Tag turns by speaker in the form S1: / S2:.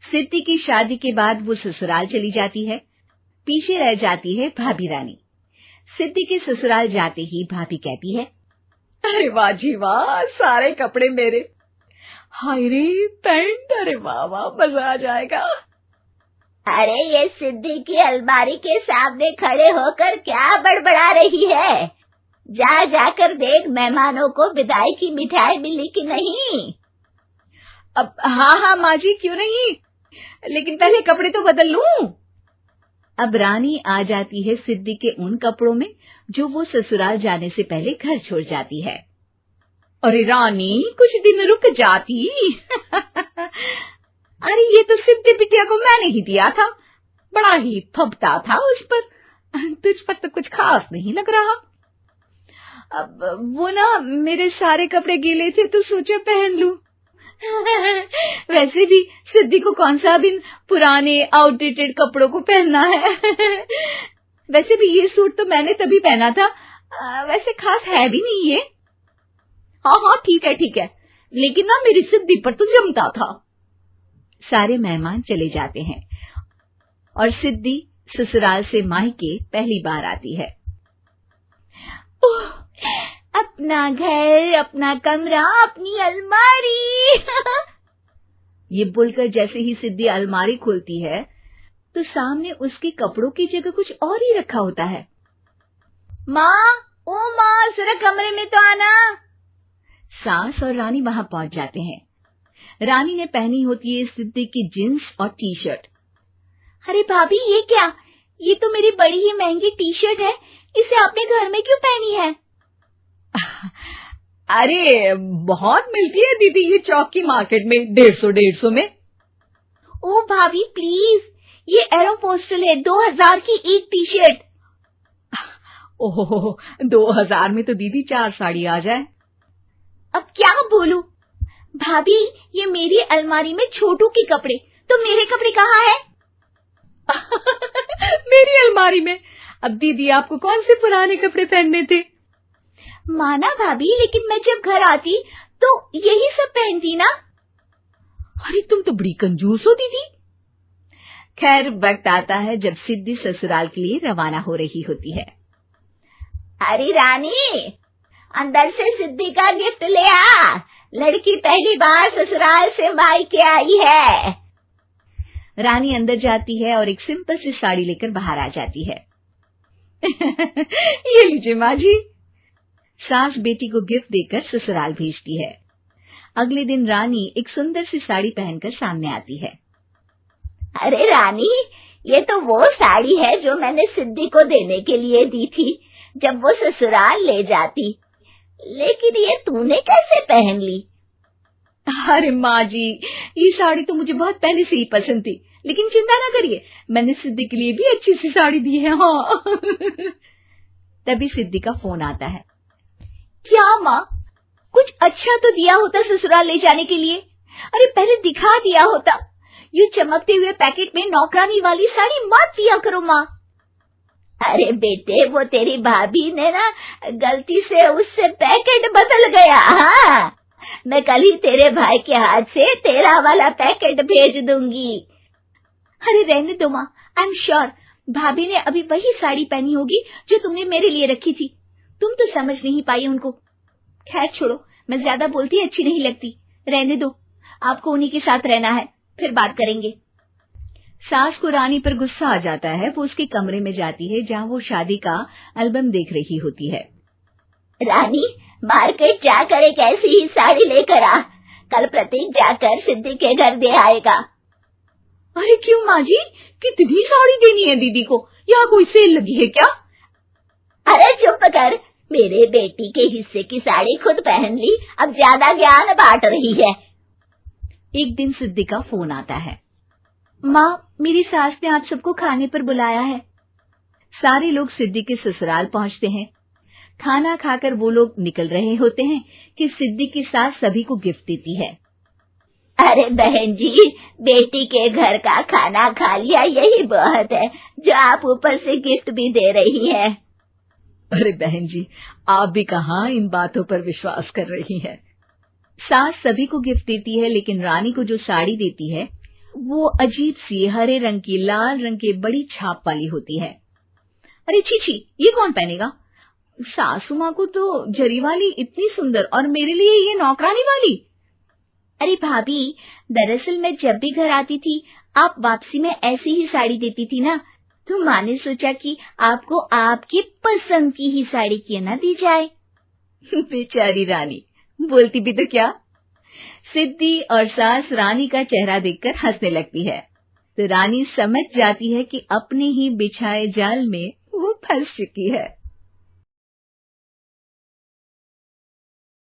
S1: सिद्धि की शादी के बाद वो ससुराल चली जाती है। पीछे रह जाती है भाभी रानी। सिद्धि के ससुराल जाते ही भाभी कहती है,
S2: अरे वाह जी वाह, सारे कपड़े मेरे। हाय रे पैंट, अरे वाह वाह, मजा आ जाएगा।
S3: अरे ये सिद्धि की अलमारी के सामने खड़े होकर क्या बड़बड़ा रही है? जा जाकर देख मेहमानों को विदाई की मिठाई मिली कि नहीं।
S2: अब हाँ माँ जी, क्यों नहीं, लेकिन पहले कपड़े तो बदल लूं।
S1: अब रानी आ जाती है सिद्धि के उन कपड़ों में जो वो ससुराल जाने से पहले घर छोड़ जाती है।
S2: अरे रानी, कुछ दिन रुक जाती। अरे ये तो सिद्धि बिटिया को मैंने ही दिया था, बड़ा ही फबता था उस पर, तुझ पर तो कुछ खास नहीं लग रहा। अब वो ना मेरे सारे कपड़े गीले थे तो सोचा पहन लूं। वैसे भी सिद्धि को कौन सा दिन पुराने आउटडेटेड कपड़ों को पहनना है। वैसे भी ये सूट तो मैंने तभी पहना था, वैसे खास है भी नहीं ये। हाँ ठीक है, लेकिन ना मेरी सिद्धि पर तो जमता था।
S1: सारे मेहमान चले जाते हैं और सिद्धि ससुराल से मायके पहली बार आती है।
S3: अपना घर, अपना कमरा, अपनी अलमारी।
S1: ये बोलकर जैसे ही सिद्धि अलमारी खोलती है तो सामने उसके कपड़ों की जगह कुछ और ही रखा होता है।
S3: माँ, ओ माँ, जरा कमरे में तो आना।
S1: सास और रानी वहां पहुंच जाते हैं। रानी ने पहनी होती है सिद्धि की जींस और टी शर्ट।
S3: अरे भाभी, ये क्या? ये तो मेरी बड़ी ही महंगी टी शर्ट है, इसे आपने घर में क्यों पहनी है?
S2: अरे बहुत मिलती है दीदी ये चौक की मार्केट में, 150 में।
S3: ओ भाभी प्लीज, ये एरोपोस्टल है, 2000 की एक टी शर्ट।
S2: ओहो, 2000 में तो दीदी 4 साड़ी आ जाए।
S3: अब क्या बोलूं? भाभी, ये मेरी अलमारी में छोटू के कपड़े, तो मेरे कपड़े कहाँ हैं?
S2: मेरी अलमारी में? अब दीदी आपको कौन से पुराने कपड़े पहनने थे?
S3: माना भाभी, लेकिन मैं जब घर आती तो यही सब पहनती ना।
S2: अरे तुम तो बड़ी कंजूस हो दीदी।
S1: खैर, वक्त आता है जब सिद्धि ससुराल के लिए रवाना हो रही होती है।
S3: अरे रानी, अंदर से सिद्धि का गिफ्ट ले आ, लड़की पहली बार ससुराल से मायके आई है।
S1: रानी अंदर जाती है और एक सिंपल सी साड़ी लेकर बाहर आ जाती है।
S2: ये लीजिए माँ जी।
S1: सास बेटी को गिफ्ट देकर ससुराल भेजती है। अगले दिन रानी एक सुंदर सी साड़ी पहनकर सामने आती है।
S3: अरे रानी, ये तो वो साड़ी है जो मैंने सिद्धि को देने के लिए दी थी जब वो ससुराल ले जाती, लेकिन ये तूने कैसे पहन ली?
S2: अरे माँ जी, ये साड़ी तो मुझे बहुत पहले से ही पसंद थी, लेकिन चिंता ना करिए, मैंने सिद्धि के लिए भी अच्छी सी साड़ी दी है। हाँ।
S1: तभी सिद्धि का फोन आता है।
S3: क्या माँ, कुछ अच्छा तो दिया होता ससुराल ले जाने के लिए। अरे पहले दिखा दिया होता। ये चमकते हुए पैकेट में नौकरानी वाली साड़ी मत दिया करो माँ। अरे बेटे, वो तेरी भाभी ने ना गलती से उससे पैकेट बदल गया। हाँ, मैं कल ही तेरे भाई के हाथ से तेरा वाला पैकेट भेज दूंगी। अरे रहने दो माँ, आई एम श्योर भाभी ने अभी वही साड़ी पहनी होगी जो तुमने मेरे लिए रखी थी। तुम तो समझ नहीं पाई उनको। खैर छोड़ो, मैं ज्यादा बोलती अच्छी नहीं लगती, रहने दो, आपको उन्हीं के साथ रहना है, फिर बात करेंगे।
S1: सास को रानी पर गुस्सा आ जाता है। वो उसके कमरे में जाती है जहाँ वो शादी का एल्बम देख रही होती है।
S3: रानी, मार्केट जाकर एक ऐसी ही साड़ी लेकर आ, कल प्रतीक जाकर सिद्धि के घर दे आएगा।
S2: अरे क्यों माँ जी, कितनी साड़ी देनी है दीदी को? यहाँ कोई सेल लगी है क्या?
S3: अरे चुप कर, मेरे बेटी के हिस्से की साड़ी खुद पहन ली, अब ज्यादा ज्ञान बांट रही है।
S1: एक दिन सिद्धि का फोन आता है। माँ, मेरी सास ने आप सबको खाने पर बुलाया है। सारे लोग सिद्धि के ससुराल पहुँचते हैं। खाना खाकर वो लोग निकल रहे होते हैं कि सिद्धि की सास सभी को गिफ्ट देती है।
S3: अरे बहन जी, बेटी के घर का खाना खा लिया, यही बहुत है जो आप ऊपर से गिफ्ट भी दे रही है।
S2: अरे बहन जी, आप भी कहाँ इन बातों पर विश्वास कर रही हैं।
S1: सास सभी को गिफ्ट देती है, लेकिन रानी को जो साड़ी देती है वो अजीब सी हरे रंग की लाल रंग के बड़ी छाप वाली होती है। अरे छी छी, ये कौन पहनेगा? सासू माँ को तो जरी वाली इतनी सुंदर और मेरे लिए ये नौकरानी वाली।
S3: अरे भाभी, दरअसल मैं जब भी घर आती थी आप वापसी में ऐसी ही साड़ी देती थी ना, तो माँ ने सोचा कि आपको आपकी पसंद की ही साड़ी क्यों ना दी जाए।
S1: बेचारी रानी, बोलती भी तो क्या। सिद्धि और सास रानी का चेहरा देखकर हंसने लगती है, तो रानी समझ जाती है कि अपने ही बिछाए जाल में वो फंस चुकी है।